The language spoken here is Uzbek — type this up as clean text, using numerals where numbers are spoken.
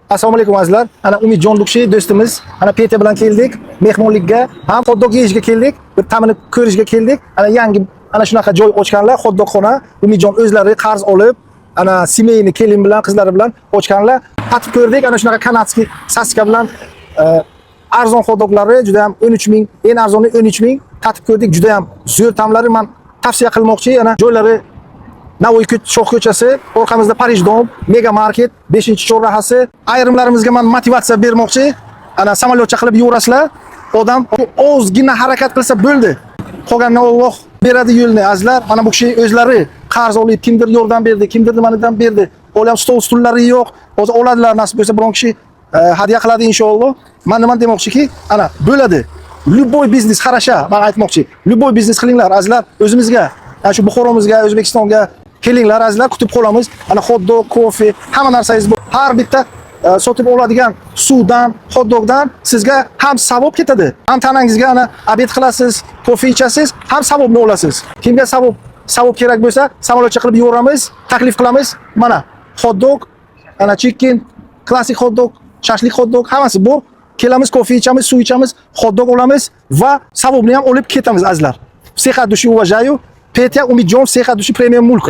Assalomu alaykum azizlar. Ana Umidjon Lukshi do'stimiz, ana Petya bilan keldik. Mehmonlikka, ham hotdog yeyishga keldik. Bir ta'mini ko'rishga keldik. Ana yangi ana shunaqa joy ochganlar, hotdogxona. Umidjon o'zlari qarz olib, ana semeyni kelin bilan, qizlari bilan ochganlar. Tatib ko'rdik. Ana shunaqa kanadskiy saska bilan arzon hotdoglari juda ham 13 ming, eng arzoni 13 ming. Tatib ko'rdik, juda ham zo'r ta'mlari. Men tavsiya qilmoqchi. Ana joylari Navoiy Shoh ko'chasi, orqamizda Parij Dom, Mega Market, 5-chorrahasi. Ayrimlarimizga men motivatsiya bermoqchi. Ana samolyotcha qilib yurasizlar. Odam ozgina harakat qilsa bo'ldi. Qolganini Alloh beradi yo'lni azizlar. Mana bu kishi o'zlari qarz olib, kimdir yordam berdi, kimdir nimanidan berdi. Ular stol stullari yo'q. Hozir oladilar, nasib bo'lsa biron kishi hadiya qiladi inshaalloh. Men nima demoqchiki, ana bo'ladi. Любой biznes хорошо, men aytmoqchi. Любой biznes qilinglar azizlar. O'zimizga, shu Buxoromizga, O'zbekistonga kelinglar azizlar, kutib qolamiz. Ana hotdog, kofe, hamma narsangiz bor. Har bitta sotib oladigan suvdan, hotdogdan sizga ham savob ketadi. Ham tanangizga ana obed qilasiz, kofe ichasiz, ham savobni olasiz. Kimga savob kerak bo'lsa, samolyotcha qilib yuboramiz, taklif qilamiz. Mana hotdog, ana chicken, klassik hotdog, shashlik hotdog, hammasi bor. Kelamiz, kofe ichamiz, suv ichamiz, hotdog olamiz va savobni ham olib ketamiz azizlar. Всех от души уважаю. Petya Umidjon, всех от души премиум mulk.